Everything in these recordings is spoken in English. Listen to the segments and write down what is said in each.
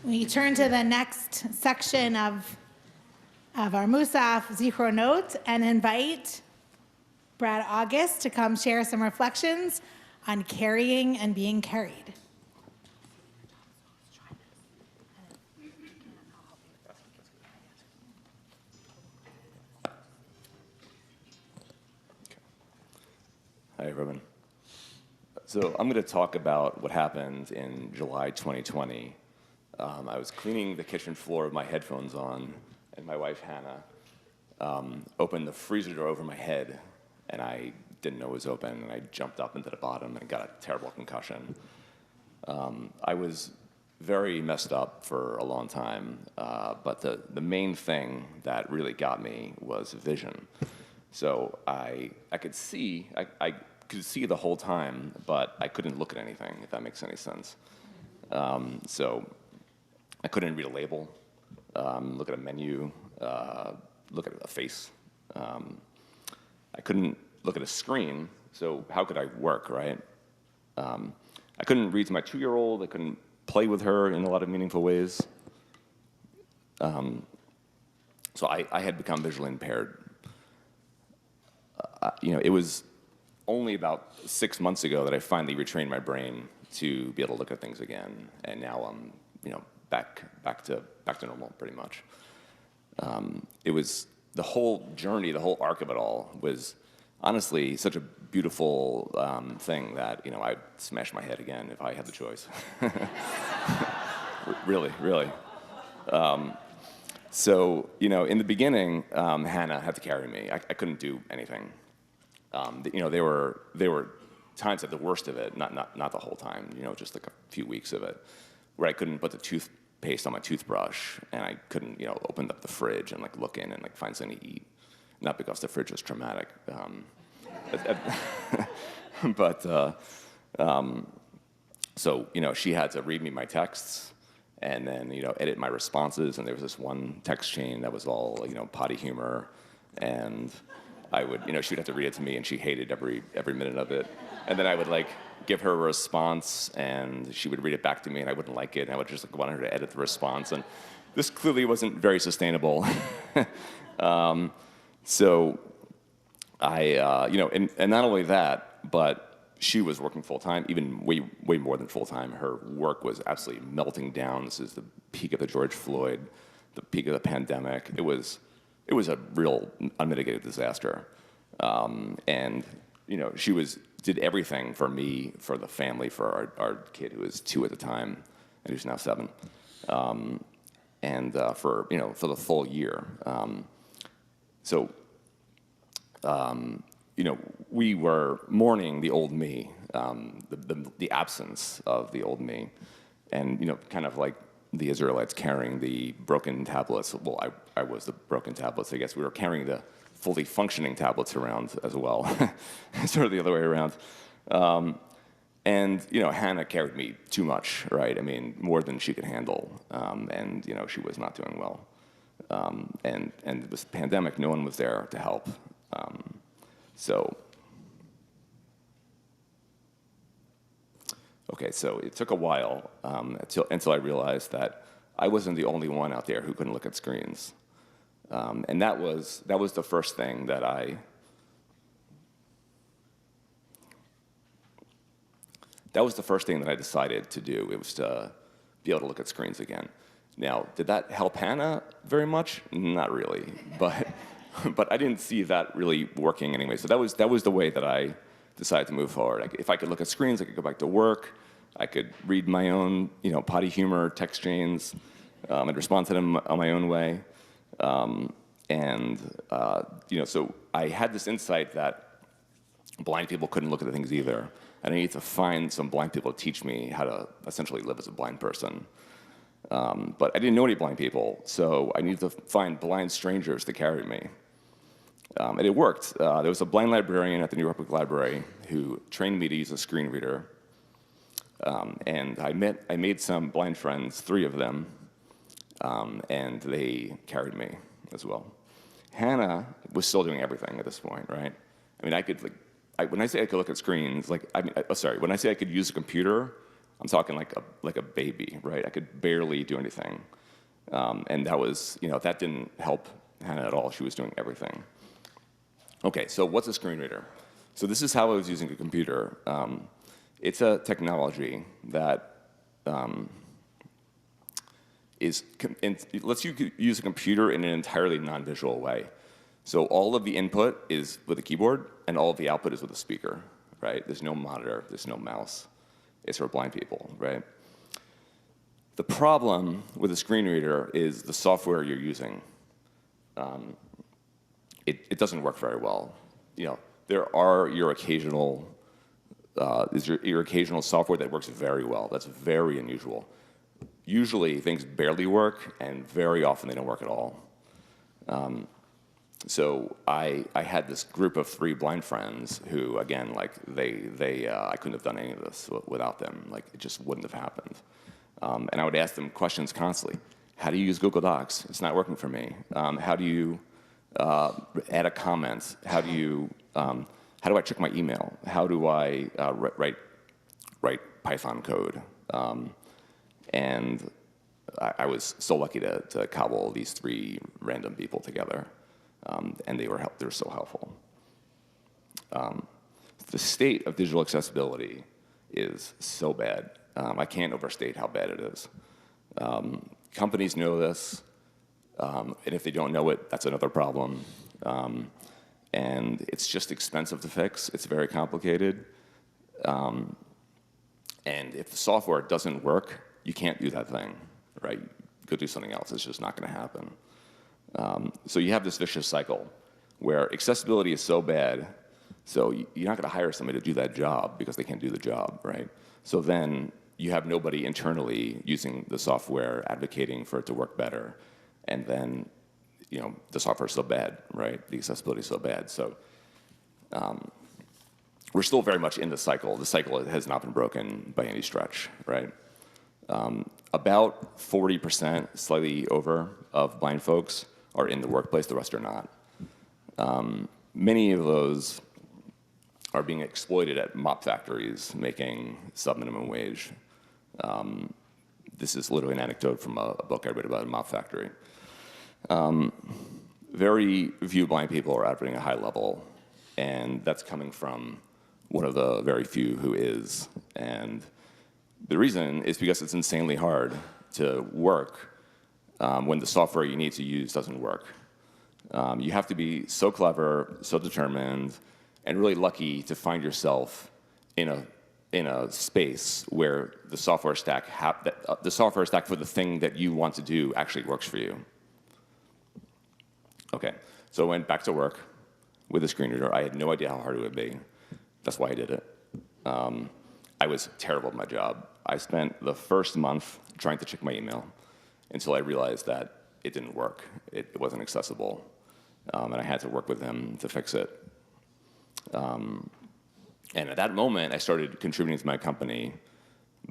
We turn to the next section of our Musaf Zichronot and invite Brad August to come share some reflections on carrying and being carried. Hi, everyone. So I'm going to talk about what happened in July 2020. I was cleaning the kitchen floor with my headphones on, and my wife, Hannah, opened the freezer door over my head, and I didn't know it was open, and I jumped up into the bottom and got a terrible concussion. I was very messed up for a long time, but the main thing that really got me was vision. So I could see, I could see the whole time, but I couldn't look at anything, if that makes any sense. So I couldn't read a label, look at a menu, look at a face. I couldn't look at a screen, so how could I work, right? I couldn't read to my 2-year-old. I couldn't play with her in a lot of meaningful ways. So I had become visually impaired. It was only about 6 months ago that I finally retrained my brain to be able to look at things again, and now I'm, back to normal pretty much. It was the whole journey, the whole arc of it all was honestly such a beautiful thing that I'd smash my head again if I had the choice. Really. So in the beginning, Hannah had to carry me. I couldn't do anything. There were times at the worst of it, not the whole time, just like a few weeks of it, where I couldn't put the toothpaste on my toothbrush, and I couldn't, open up the fridge and look in and find something to eat. Not because the fridge was traumatic, so she had to read me my texts, and then edit my responses. And there was this one text chain that was all potty humor, and I would, she'd have to read it to me, and she hated every minute of it. And then I would give her a response, and she would read it back to me, and I wouldn't like it, and I would just want her to edit the response. And this clearly wasn't very sustainable. So I, and not only that, but she was working full time, even way more than full time. Her work was absolutely melting down. This is the peak of the George Floyd, the peak of the pandemic. It was a real unmitigated disaster. And she did everything for me, for the family, for our kid who was 2 at the time, and who's now 7. For the full year. We were mourning the old me, the absence of the old me, and kind of like the Israelites carrying the broken tablets. Well, I was the broken tablets. I guess we were carrying the fully functioning tablets around as well, sort of the other way around. Hannah carried me too much, right? I mean, more than she could handle, and she was not doing well. And it was the pandemic. No one was there to help. So it took a while until I realized that I wasn't the only one out there who couldn't look at screens. And that was the first thing that I decided to do. It was to be able to look at screens again. Now, did that help Hannah very much? Not really, but I didn't see that really working anyway. So that was the way that I decided to move forward. If I could look at screens, I could go back to work. I could read my own, potty humor text chains, and respond to them on my own way. So I had this insight that blind people couldn't look at the things either, and I needed to find some blind people to teach me how to essentially live as a blind person. But I didn't know any blind people, so I needed to find blind strangers to carry me. And it worked. There was a blind librarian at the New York Public Library who trained me to use a screen reader. And I made some blind friends, 3 of them, and they carried me as well. Hannah was still doing everything at this point, right? I mean, I could when I say I could look at screens, when I say I could use a computer, I'm talking like a baby, right? I could barely do anything. And that was, that didn't help Hannah at all. She was doing everything. Okay, so what's a screen reader? So this is how I was using a computer. It's a technology that lets you use a computer in an entirely non-visual way. So all of the input is with a keyboard, and all of the output is with a speaker, right? There's no monitor, there's no mouse. It's for blind people, right? The problem with a screen reader is the software you're using. It doesn't work very well. There are your occasional software that works very well. That's very unusual. Usually things barely work, and very often they don't work at all. So I had this group of 3 blind friends who, again, I couldn't have done any of this without them. It just wouldn't have happened. And I would ask them questions constantly. How do you use Google Docs? It's not working for me. How do you add a comment? How do I check my email? How do I write Python code? And I was so lucky to cobble these 3 random people together, and they were so helpful. The state of digital accessibility is so bad. I can't overstate how bad it is. Companies know this, and if they don't know it, that's another problem. And it's just expensive to fix. It's very complicated. And if the software doesn't work, you can't do that thing, right? Go do something else. It's just not going to happen. So you have this vicious cycle where accessibility is so bad, so you're not going to hire somebody to do that job because they can't do the job, right? So then you have nobody internally using the software advocating for it to work better, and then the software is so bad, right? The accessibility is so bad. So we're still very much in the cycle. The cycle has not been broken by any stretch, right? About 40%, slightly over, of blind folks are in the workplace. The rest are not. Many of those are being exploited at mop factories, making sub-minimum wage. This is literally an anecdote from a book I read about a mop factory. Very few blind people are operating at a high level, and that's coming from one of the very few who is. And the reason is because it's insanely hard to work when the software you need to use doesn't work. You have to be so clever, so determined, and really lucky to find yourself in a space where the software stack for the thing that you want to do actually works for you. Okay, so I went back to work with a screen reader. I had no idea how hard it would be. That's why I did it. I was terrible at my job. I spent the first month trying to check my email until I realized that it didn't work. It wasn't accessible, and I had to work with them to fix it. And at that moment, I started contributing to my company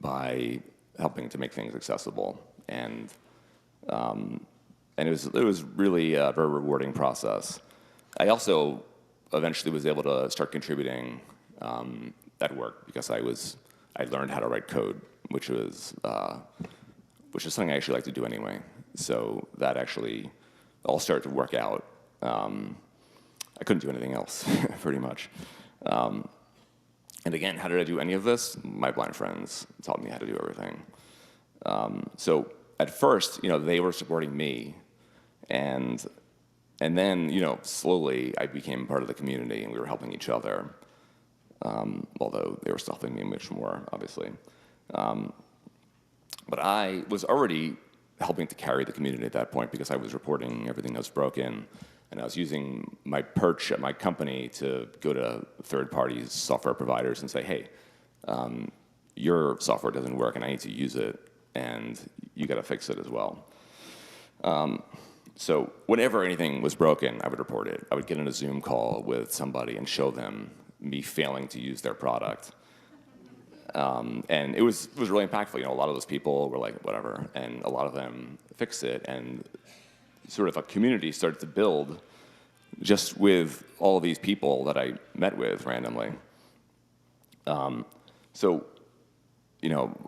by helping to make things accessible, and it was really a very rewarding process. I also eventually was able to start contributing at work because I learned how to write code, which is something I actually like to do anyway. So that actually all started to work out. I couldn't do anything else, pretty much. And again, how did I do any of this? My blind friends taught me how to do everything. So at first, they were supporting me, and then, slowly I became part of the community, and we were helping each other. Although they were still helping me much more, obviously. But I was already helping to carry the community at that point because I was reporting everything that was broken, and I was using my perch at my company to go to third-party software providers and say, hey, your software doesn't work and I need to use it, and you got to fix it as well. So whenever anything was broken, I would report it. I would get in a Zoom call with somebody and show them me failing to use their product. And it was really impactful. A lot of those people were like, whatever, and a lot of them fixed it, and sort of a community started to build just with all of these people that I met with randomly. So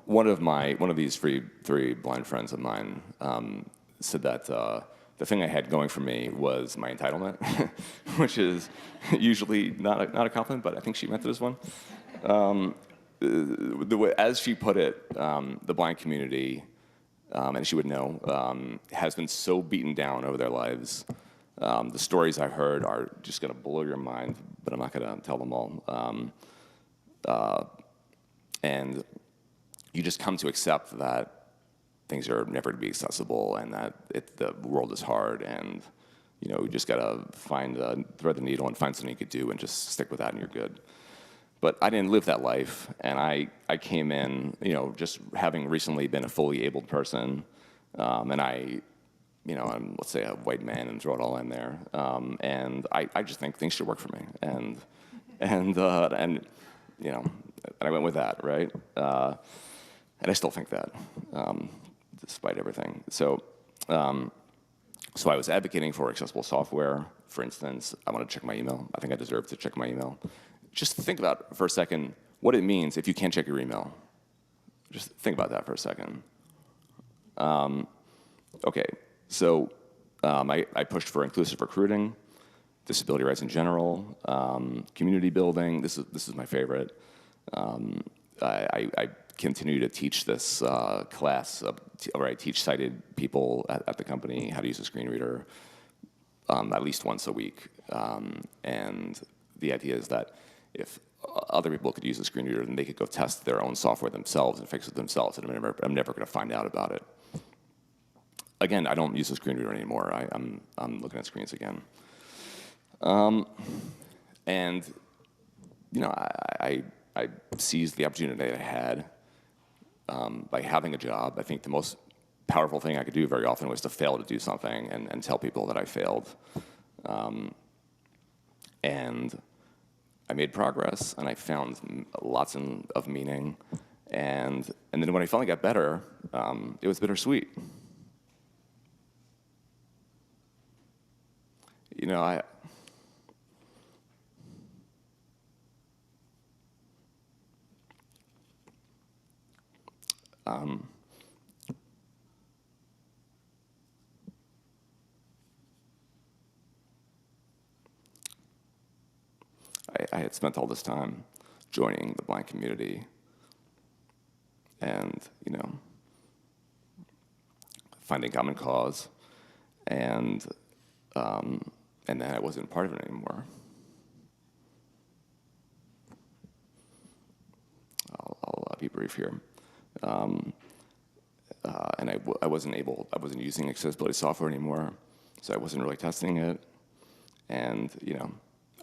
one of these three blind friends of mine said that the thing I had going for me was my entitlement, which is usually not a compliment, but I think she meant it as one. The way, as she put it, the blind community, and she would know, has been so beaten down over their lives. The stories I've heard are just going to blow your mind, but I'm not going to tell them all. And you just come to accept that things are never to be accessible, and that the world is hard, and you just gotta thread the needle and find something you could do, and just stick with that, and you're good. But I didn't live that life, and I came in, just having recently been a fully abled person, and I'm, let's say, a white man, and throw it all in there, and I just think things should work for me, and I went with that, right? And I still think that, despite everything. So I was advocating for accessible software. For instance, I want to check my email. I think I deserve to check my email. Just think about for a second what it means if you can't check your email. Just think about that for a second. Okay, so I pushed for inclusive recruiting, disability rights in general, community building. This is my favorite. I continue to teach this class, or I teach sighted people at the company how to use a screen reader at least once a week. And the idea is that if other people could use a screen reader, then they could go test their own software themselves and fix it themselves, and I'm never going to find out about it. Again, I don't use a screen reader anymore. I'm looking at screens again. And I seized the opportunity that I had by having a job. I think the most powerful thing I could do very often was to fail to do something and tell people that I failed. And I made progress, and I found lots of meaning. And then when I finally got better, it was bittersweet. I had spent all this time joining the blind community and, finding common cause, and then I wasn't part of it anymore. I'll be brief here. And I wasn't using accessibility software anymore, so I wasn't really testing it. And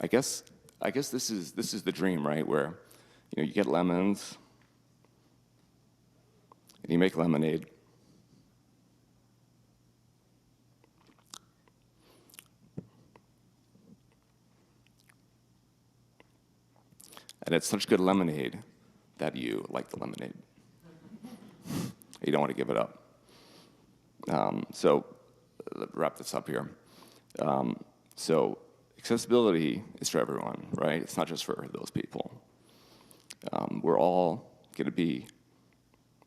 I guess this is the dream, right? Where you get lemons and you make lemonade. And it's such good lemonade that you like the lemonade. You don't want to give it up. So wrap this up here. So accessibility is for everyone, right? It's not just for those people. We're all going to be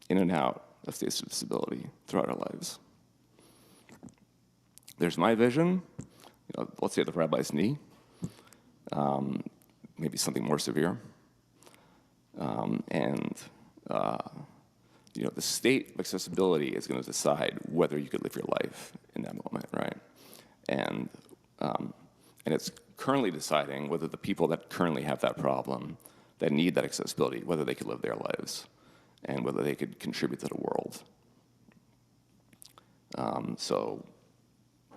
in and out of states of disability throughout our lives. There's my vision. Let's say the rabbi's knee. Maybe something more severe. The state of accessibility is going to decide whether you could live your life in that moment, right? And it's currently deciding whether the people that currently have that problem, that need that accessibility, whether they could live their lives and whether they could contribute to the world. So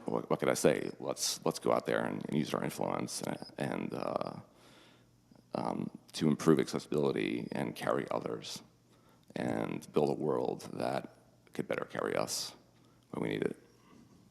what could I say? Let's go out there and use our influence and to improve accessibility and carry others and build a world that could better carry us when we need it.